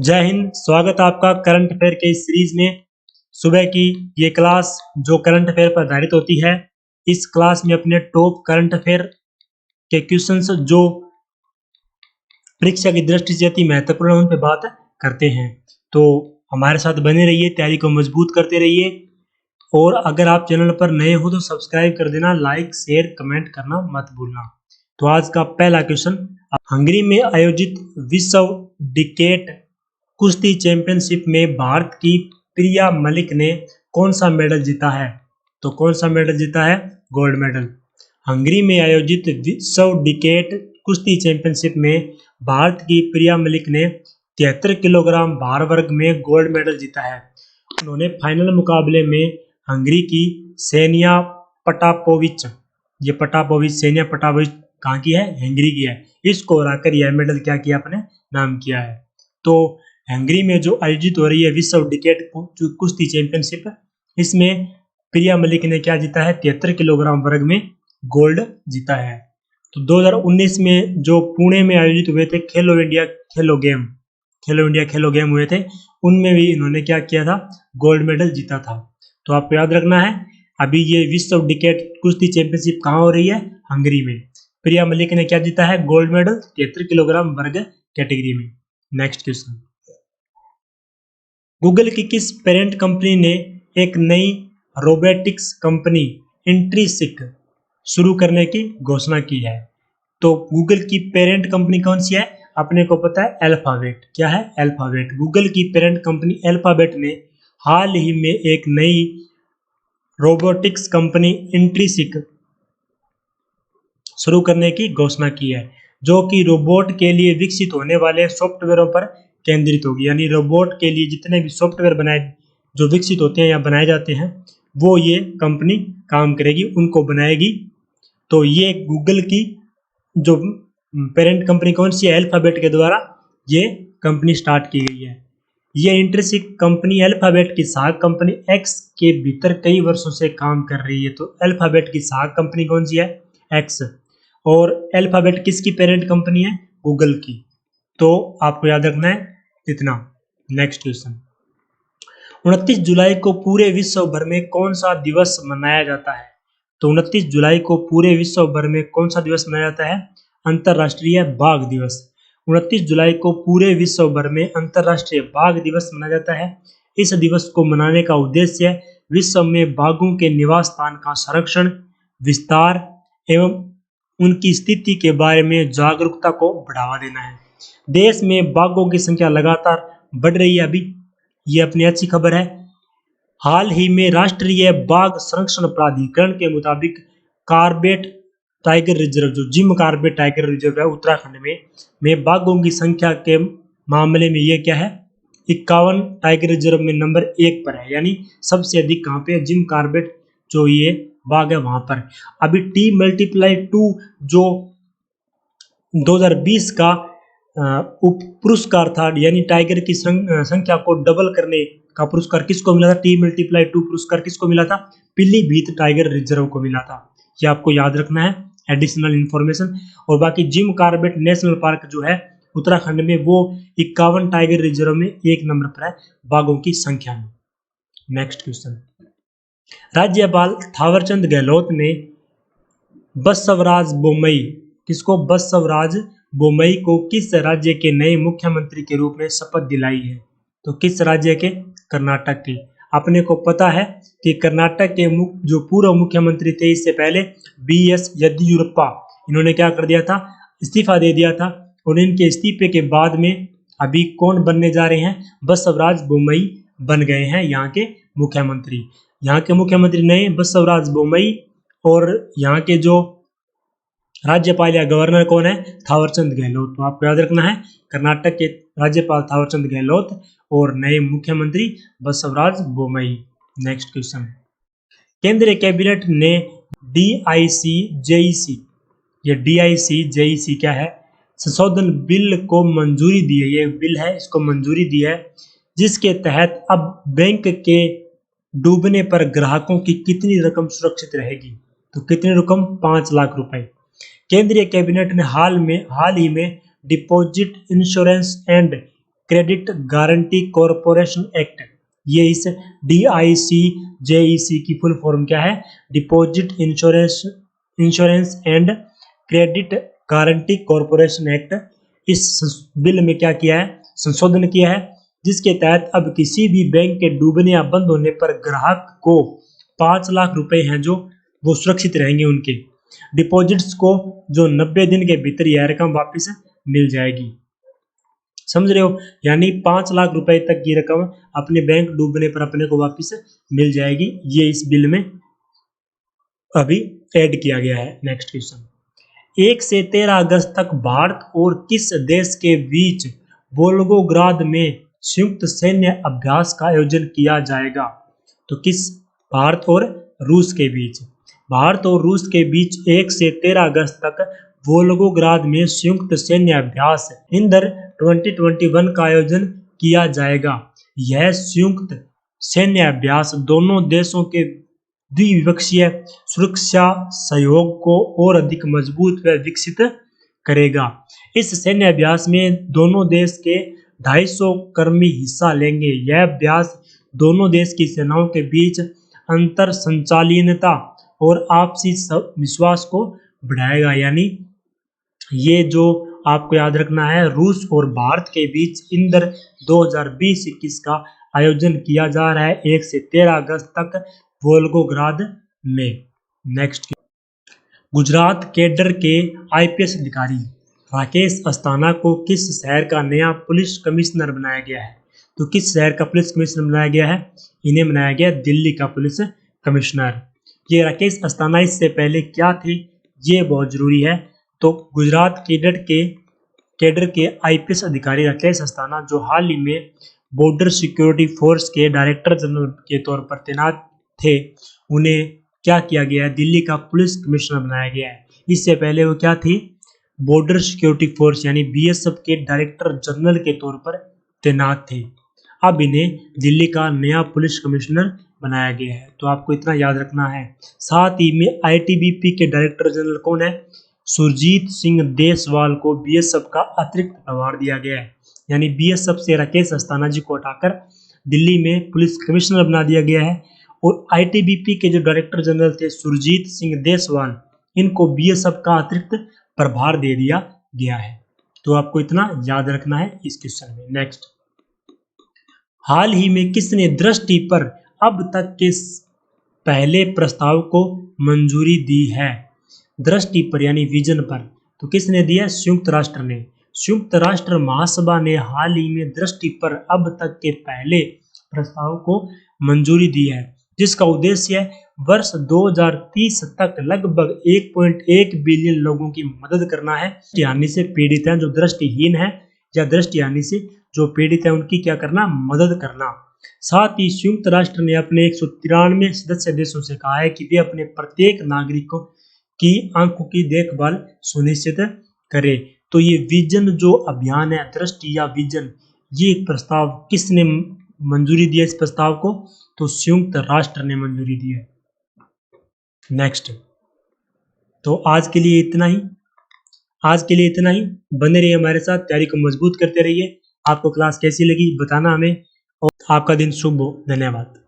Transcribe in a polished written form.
जय हिंद। स्वागत है आपका करंट अफेयर के इस सीरीज में। सुबह की ये क्लास जो करंट अफेयर पर आधारित होती है, इस क्लास में अपने टॉप करंट अफेयर के क्वेश्चंस जो परीक्षा की दृष्टि से अति महत्वपूर्ण उन पर बात करते हैं। तो हमारे साथ बने रहिए, तैयारी को मजबूत करते रहिए। और अगर आप चैनल पर नए हो तो सब्सक्राइब कर देना, लाइक शेयर कमेंट करना मत भूलना। तो आज का पहला क्वेश्चन, हंगरी में आयोजित विश्व डिकेट कुश्ती चैंपियनशिप में भारत की प्रिया मलिक ने कौन सा मेडल जीता है? तो कौन सा मेडल जीता है? Gold medal. हंगरी में आयोजित विश्व डिकेट कुश्ती चैंपियनशिप में भारत की प्रिया मलिक ने 73 किलोग्राम भार वर्ग में गोल्ड मेडल जीता है। उन्होंने फाइनल मुकाबले में हंगरी की सेनिया पटापोविच, सेनिया पटापोविच कहाँ की है? हंगरी की है। इसको हराकर यह मेडल क्या किया? अपने नाम किया है। तो हंगरी में जो आयोजित हो रही है विश्व डिकेट कुश्ती चैंपियनशिप, इसमें प्रिया मलिक ने क्या जीता है? 73 किलोग्राम वर्ग में गोल्ड जीता है। तो 2019 में जो पुणे में आयोजित हुए थे खेलो इंडिया खेलो गेम हुए थे, उनमें भी इन्होंने क्या किया था? गोल्ड मेडल जीता था। तो आपको याद रखना है, अभी ये विश्व डिकेट कुश्ती चैंपियनशिप कहाँ हो रही है? हंगरी में। प्रिया मलिक ने क्या जीता है? गोल्ड मेडल 73 किलोग्राम वर्ग कैटेगरी में। नेक्स्ट क्वेश्चन, गूगल की किस पेरेंट कंपनी ने एक नई रोबोटिक्स कंपनी इंट्रिसिक शुरू करने की घोषणा की है? तो गूगल की पेरेंट कंपनी कौन सी है? अपने को पता है, अल्फाबेट। क्या है? अल्फाबेट। गूगल की पेरेंट कंपनी अल्फाबेट ने हाल ही में एक नई रोबोटिक्स कंपनी इंट्रिसिक शुरू करने की घोषणा की है, जो कि रोबोट के लिए विकसित होने वाले सॉफ्टवेयरों पर केंद्रित होगी। यानी रोबोट के लिए जितने भी सॉफ्टवेयर जो विकसित होते हैं या बनाए जाते हैं, वो ये कंपनी काम करेगी, उनको बनाएगी। तो ये गूगल की जो पेरेंट कंपनी कौन सी है? अल्फाबेट के द्वारा ये कंपनी स्टार्ट की गई है। ये इंट्रिसिक कंपनी अल्फाबेट की शाखा कंपनी एक्स के भीतर कई वर्षों से काम कर रही है। तो अल्फाबेट की शाखा कंपनी कौन सी है? एक्स। और अल्फाबेट किसकी पेरेंट कंपनी है? गूगल की। तो आपको याद रखना है इतना। नेक्स्ट क्वेश्चन, 29 जुलाई को पूरे विश्व भर में कौन सा दिवस मनाया जाता है? तो 29 जुलाई को पूरे विश्व भर में कौन सा दिवस मनाया जाता है? अंतरराष्ट्रीय बाघ दिवस। 29 जुलाई को पूरे विश्व भर में अंतरराष्ट्रीय बाघ दिवस मनाया जाता है। इस दिवस को मनाने का उद्देश्य विश्व में बाघों के निवास स्थान का संरक्षण, विस्तार एवं उनकी स्थिति के बारे में जागरूकता को बढ़ावा देना है। देश में बाघों की संख्या लगातार बढ़ रही है। अभी ये अपनी अच्छी खबर है। हाल ही में राष्ट्रीय बाघ संरक्षण प्राधिकरण के मुताबिक कार्बेट टाइगर रिजर्व, जो जिम कार्बेट टाइगर रिजर्व है उत्तराखंड में बाघों की संख्या के मामले में ये क्या है? 51 टाइगर रिजर्व में नंबर 1 पर है। यानी सबसे अधिक कहाँ पे? जिम कार्बेट जो ये बाघ है वहां पर। अभी T+2 जो 2020 का उप पुरस्कार था, यानी टाइगर की संख्या को डबल करने का पुरस्कार किसको मिला था? T+2 पुरस्कार किसको मिला था? पीलीभीत टाइगर रिजर्व को मिला था। ये आपको याद रखना है, एडिशनल इंफॉर्मेशन। और बाकी जिम कार्बेट नेशनल पार्क जो है उत्तराखंड में, वो 51 टाइगर रिजर्व में 1 नंबर पर है बाघों की संख्या में। नेक्स्ट क्वेश्चन, राज्यपाल थावरचंद गहलोत ने बसवराज बोम्मई को किस राज्य के नए मुख्यमंत्री के रूप में शपथ दिलाई है? तो किस राज्य के? कर्नाटक के। अपने को पता है कि कर्नाटक के जो पूर्व मुख्यमंत्री थे इससे पहले, BS येदियुरप्पा, इन्होंने क्या कर दिया था? इस्तीफा दे दिया था। और इनके इस्तीफे के बाद में अभी कौन बनने जा रहे हैं? बसवराज बोम्मई बन गए हैं यहाँ के मुख्यमंत्री। यहाँ के मुख्यमंत्री नए बसवराज बोम्मई। और यहाँ के जो राज्यपाल या गवर्नर कौन है? थावरचंद गहलोत। तो आपको याद रखना है, कर्नाटक के राज्यपाल थावरचंद गहलोत और नए मुख्यमंत्री बसवराज बोम्मई। नेक्स्ट क्वेश्चन, केंद्रीय कैबिनेट ने DIC-JEC, ये DIC-JEC क्या है? संशोधन बिल को मंजूरी दी है। ये बिल है, इसको मंजूरी दी है, जिसके तहत अब बैंक के डूबने पर ग्राहकों की कितनी रकम सुरक्षित रहेगी? तो कितनी रकम? 5 लाख रुपए। केंद्रीय कैबिनेट ने हाल ही में deposit insurance and credit guarantee corporation act. ये इस DICJEC की फुल फॉर्म क्या है? Deposit insurance and credit guarantee corporation act. इस बिल में क्या किया है? संशोधन किया है, जिसके तहत अब किसी भी बैंक के डूबने या बंद होने पर ग्राहक को 5 लाख रुपए हैं जो वो सुरक्षित रहेंगे उनके डिपॉजिट्स को, जो 90 दिन के भीतर यह रकम वापस मिल जाएगी। समझ रहे हो? यानी 5 लाख रुपए तक की रकम अपने बैंक डूबने पर अपने को वापस मिल जाएगी। ये इस बिल में अभी ऐड किया गया है। नेक्स्ट क्वेश्चन, 1 से 13 अगस्त तक भारत और किस देश के बीच वोल्गोग्राद में संयुक्त सैन्य अभ्यास का आयोजन किया जाएगा? तो किस? भारत और रूस के बीच। भारत और रूस के बीच 1 से 13 अगस्त तक वोल्गोग्राद में संयुक्त सैन्य अभ्यास इंदर 2021 का आयोजन किया जाएगा। यह संयुक्त सैन्य अभ्यास दोनों देशों के द्विपक्षीय सुरक्षा सहयोग को और अधिक मजबूत व विकसित करेगा। इस सैन्य अभ्यास में दोनों देश के 250 कर्मी हिस्सा लेंगे। यह अभ्यास दोनों देश की सेनाओं के बीच अंतर संचालनीयता और आपसी विश्वास को बढ़ाएगा। यानी ये जो आपको याद रखना है, रूस और भारत के बीच इंदर 2020-21 का आयोजन किया जा रहा है 1 से 13 अगस्त तक वोल्गोग्राद में। नेक्स्ट, गुजरात कैडर के IPS अधिकारी राकेश अस्थाना को किस शहर का नया पुलिस कमिश्नर बनाया गया है? तो किस शहर का पुलिस कमिश्नर बनाया गया है? इन्हें बनाया गया दिल्ली का पुलिस कमिश्नर। ये राकेश अस्थाना इससे पहले क्या थे, ये बहुत जरूरी है। तो गुजरात कैडर के IPS अधिकारी राकेश अस्थाना, जो हाल ही में बॉर्डर सिक्योरिटी फोर्स के डायरेक्टर जनरल के तौर पर तैनात थे, उन्हें क्या किया गया है? दिल्ली का पुलिस कमिश्नर बनाया गया है। इससे पहले वो क्या थी? बॉर्डर सिक्योरिटी फोर्स यानी BSF के डायरेक्टर जनरल के तौर पर तैनात थे। अब इन्हें दिल्ली का नया पुलिस कमिश्नर बनाया गया है। तो आपको इतना याद रखना है। साथ ही में ITBP के डायरेक्टर जनरल कौन है? सुरजीत सिंह देसवाल को BSF का अतिरिक्त प्रभार दिया गया है। यानी BSF से राकेश अस्थाना जी को हटाकर दिल्ली में पुलिस कमिश्नर बना दिया गया है। और ITBP के जो डायरेक्टर जनरल थे सुरजीत सिंह देसवाल, इनको BSF का अतिरिक्त प्रभार दे दिया गया है। तो आपको इतना याद रखना है इस क्वेश्चन में। नेक्स्ट, हाल ही में किसने दृष्टि पर अब तक के पहले प्रस्ताव को मंजूरी दी है? दृष्टि पर यानी विजन पर तो किसने दिया? संयुक्त राष्ट्र ने। संयुक्त राष्ट्र महासभा ने हाल ही में दृष्टि पर अब तक के पहले प्रस्ताव को मंजूरी दी है, जिसका उद्देश्य वर्ष 2030 तक लगभग 1.1 बिलियन लोगों की मदद करना है। दृष्टिहानि से पीड़ित हैं, जो दृष्टिहीन है या दृष्टिहानि से जो पीड़ित है, उनकी क्या करना? मदद करना। साथ ही संयुक्त राष्ट्र ने अपने 193 सदस्य देशों से कहा है कि वे अपने प्रत्येक नागरिकों की आंखों की देखभाल सुनिश्चित करें। तो ये विजन जो अभियान है, दृष्टि या विजन, ये प्रस्ताव किसने मंजूरी दिया इस प्रस्ताव को? तो संयुक्त राष्ट्र ने मंजूरी दी है। नेक्स्ट, तो आज के लिए इतना ही। बने रहिए हमारे साथ, तैयारी को मजबूत करते रहिए। आपको क्लास कैसी लगी बताना हमें, और आपका दिन शुभ हो। धन्यवाद।